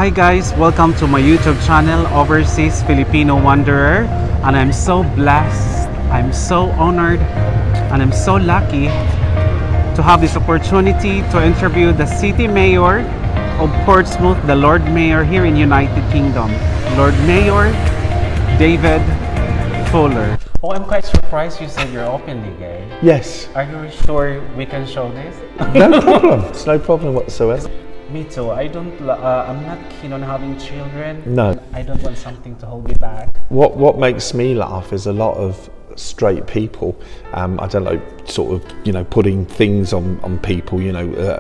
Hi guys, welcome to my YouTube channel, Overseas Filipino Wanderer. And I'm so blessed, I'm so honored, and I'm so lucky to have this opportunity to interview the City Mayor of Portsmouth, the Lord Mayor here in United Kingdom, Lord Mayor David Fuller. Oh, I'm quite surprised you said you're openly gay. Yes. Are you sure we can show this? No problem. It's no problem whatsoever. Me too. I'm not keen on having children. No. I don't want something to hold me back. What makes me laugh is a lot of straight people. I don't know, sort of, putting things on people.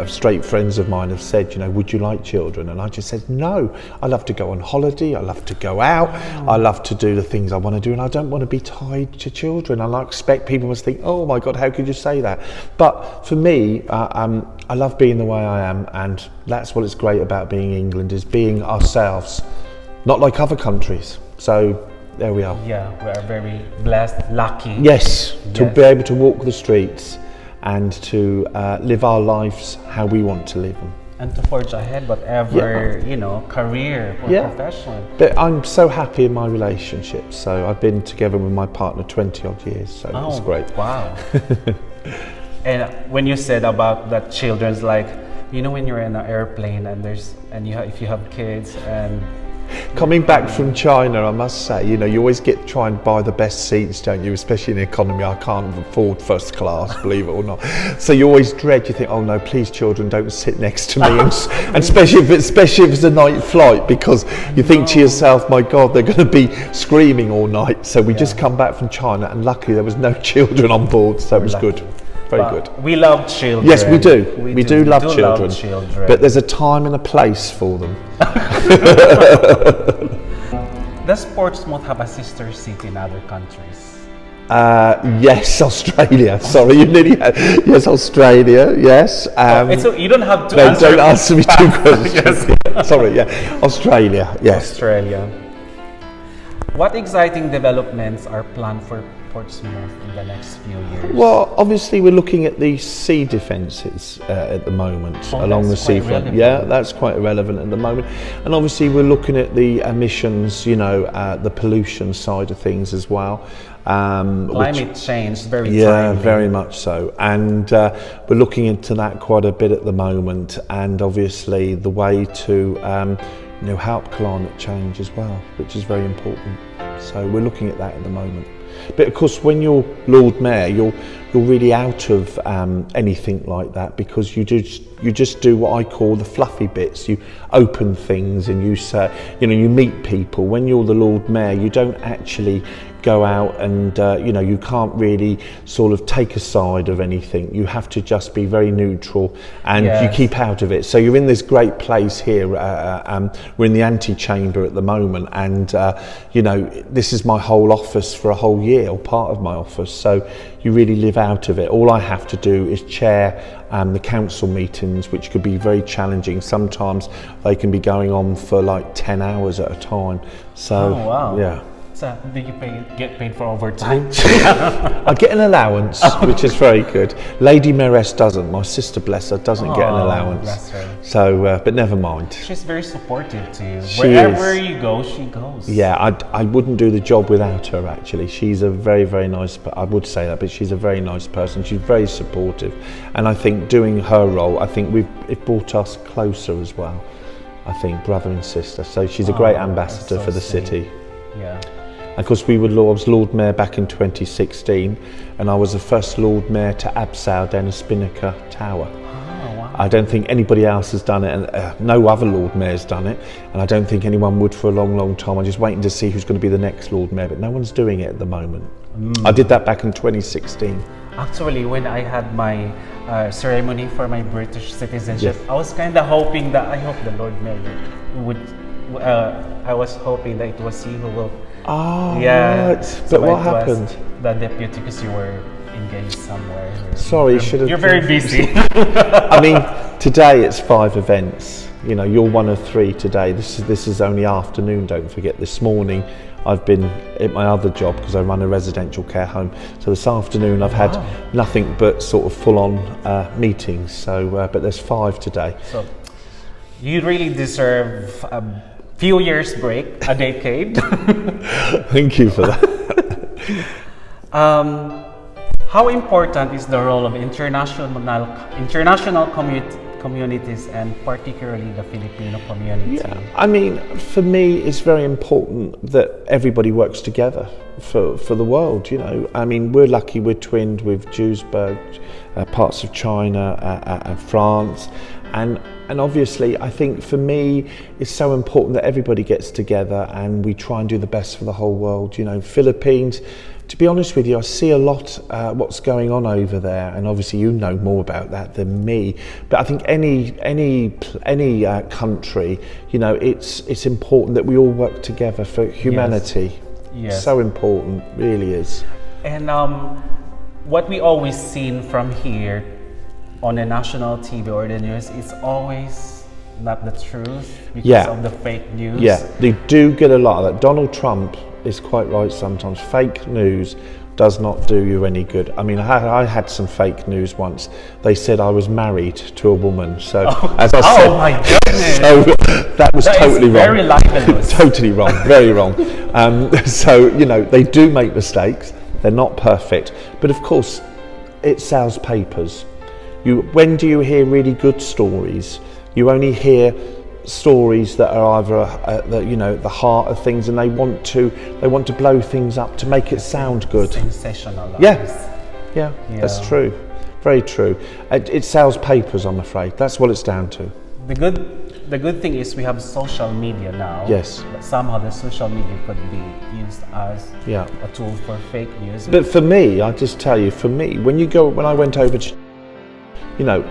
Straight friends of mine have said, would you like children? And I just said no. I love to go on holiday. I love to go out. I love to do the things I want to do, and I don't want to be tied to children. And I expect people must think, oh my God, how could you say that? But for me, I love being the way I am, and that's what is great about being England, is being ourselves, not like other countries. So there we are. Yeah, we are very blessed, lucky. Yes, to be able to walk the streets and to live our lives how we want to live them. And to forge ahead whatever, career or profession. But I'm so happy in my relationship. So I've been together with my partner 20 odd years, so it's great. Wow. And when you said about that children's, like, when you're in an airplane and if you have kids and coming back from China, I must say, you always try and buy the best seats, don't you? Especially in economy. I can't afford first class, believe it or not. So you always dread. You think, oh no, please, children, don't sit next to me, and especially if it's a night flight, because you think to yourself, my God, they're going to be screaming all night. So we just come back from China, and luckily there was no children on board, so it was good. Very good. We love children. Yes, we do. We do love children. But there's a time and a place for them. Does Portsmouth have a sister city in other countries? Yes, Australia. Sorry, you nearly had. Yes, Australia. Yes. So you don't have to answer. Don't answer me two questions. Yes. Sorry. Yeah, Australia. Yes. Australia. What exciting developments are planned for Portsmouth in the next few years? Well, obviously we're looking at the sea defences at the moment along the seafront. Yeah, that's quite irrelevant at the moment. And obviously we're looking at the emissions, the pollution side of things as well. Climate change, very timely. Yeah, very much so. And we're looking into that quite a bit at the moment. And obviously the way to help climate change as well, which is very important. So we're looking at that at the moment. But of course, when you're Lord Mayor, you're really out of anything like that, because you just do what I call the fluffy bits. You open things and you say, you meet people. When you're the Lord Mayor, you don't actually go out and you can't really sort of take a side of anything. You have to just be very neutral, and you keep out of it. So you're in this great place here. We're in the antechamber at the moment, and this is my whole office for a whole year, or part of my office. So you really live out of it. All I have to do is chair the council meetings, which could be very challenging. Sometimes they can be going on for like 10 hours at a time. So yeah. So, do you get paid for overtime? I get an allowance, which is very good. Lady Mayoress doesn't. My sister, bless her, doesn't get an allowance. Bless her. So, but never mind. She's very supportive to you. Wherever you go, she goes. Yeah, I wouldn't do the job without her, actually. She's a very, very nice, I would say that, but she's a very nice person. She's very supportive. And I think doing her role, I think it brought us closer as well. I think, brother and sister. So she's a great ambassador for the city. Yeah. Of course, I was Lord Mayor back in 2016, and I was the first Lord Mayor to abseil down a Spinnaker Tower. Oh, wow. I don't think anybody else has done it, and no other Lord Mayor's done it, and I don't think anyone would for a long, long time. I'm just waiting to see who's going to be the next Lord Mayor, but no one's doing it at the moment. I did that back in 2016. Actually, when I had my ceremony for my British citizenship, I was kind of hoping that, I hope the Lord Mayor would, I was hoping that it was he who will. Right. But what happened? The deputy, because you were engaged somewhere. Sorry, should have. You're very busy. I mean, today it's 5 events. You're one of 3 today. This is only afternoon. Don't forget. This morning, I've been at my other job because I run a residential care home. So this afternoon, I've had nothing but sort of full-on meetings. So, but there's 5 today. So You really deserve a few years break, a decade. Thank you for that. How important is the role of international communities and particularly the Filipino community? Yeah, I mean, for me, it's very important that everybody works together for the world, you know. I mean, we're lucky we're twinned with Duisburg, parts of China and France. And obviously, I think for me, it's so important that everybody gets together and we try and do the best for the whole world. You know, Philippines, to be honest with you, I see a lot what's going on over there, and obviously you know more about that than me. But I think any country, you know, it's important that we all work together for humanity. Yes. So important, really is. And what we always seen from here on the national TV or the news is always not the truth because of the fake news. Yeah, they do get a lot of that. Donald Trump is quite right sometimes. Fake news does not do you any good. I mean, I had some fake news once. They said I was married to a woman. So, as I said, my goodness. So that was totally wrong. Very libelous. Totally wrong, very wrong. So, you know, they do make mistakes. They're not perfect. But of course, it sells papers. When do you hear really good stories? You only hear stories that are either the heart of things, and they want to blow things up to make it sound good. Sensationalized. Yeah, that's true. Very true. It sells papers, I'm afraid. That's what it's down to. The good thing is we have social media now. Yes. But somehow the social media could be used as a tool for fake news. But for me, I just tell you, when I went over to, you know,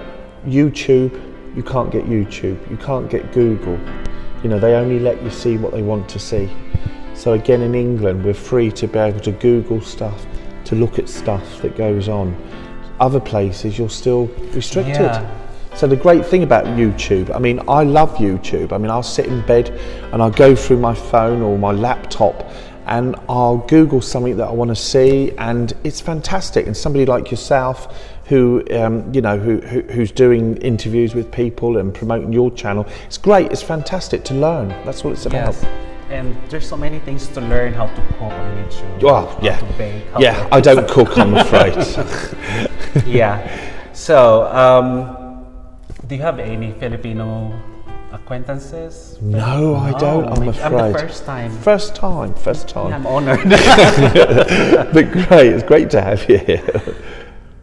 YouTube, you can't get YouTube, you can't get Google. You know, they only let you see what they want to see. So again, in England, we're free to be able to Google stuff, to look at stuff that goes on. Other places, you're still restricted. Yeah. So the great thing about YouTube, I mean, I love YouTube. I mean, I'll sit in bed and I'll go through my phone or my laptop and I'll Google something that I want to see, and it's fantastic. And somebody like yourself, who who's doing interviews with people and promoting your channel, it's great. It's fantastic to learn. That's what it's about. Yes. And there's so many things to learn: how to cook on YouTube, how to bake. I don't cook, I'm afraid. Yeah. So, do you have any Filipino acquaintances? No, I don't, I'm afraid. I'm the first time. First time. Yeah, I'm honored. But great, it's great to have you here.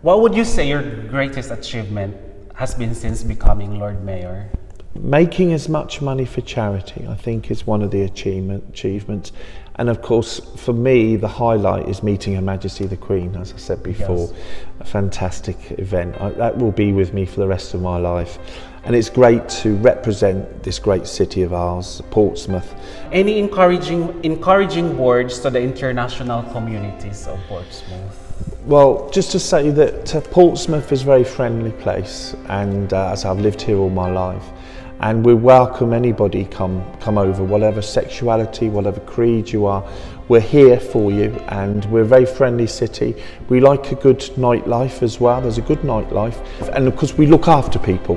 What would you say your greatest achievement has been since becoming Lord Mayor? Making as much money for charity, I think, is one of the achievements. And of course, for me, the highlight is meeting Her Majesty the Queen, as I said before. Yes. A fantastic event. That will be with me for the rest of my life. And it's great to represent this great city of ours, Portsmouth. Any encouraging words to the international communities of Portsmouth? Well, just to say that Portsmouth is a very friendly place, and as I've lived here all my life, and we welcome anybody come over, whatever sexuality, whatever creed you are. We're here for you, and we're a very friendly city. We like a good nightlife as well. There's a good nightlife, and of course we look after people.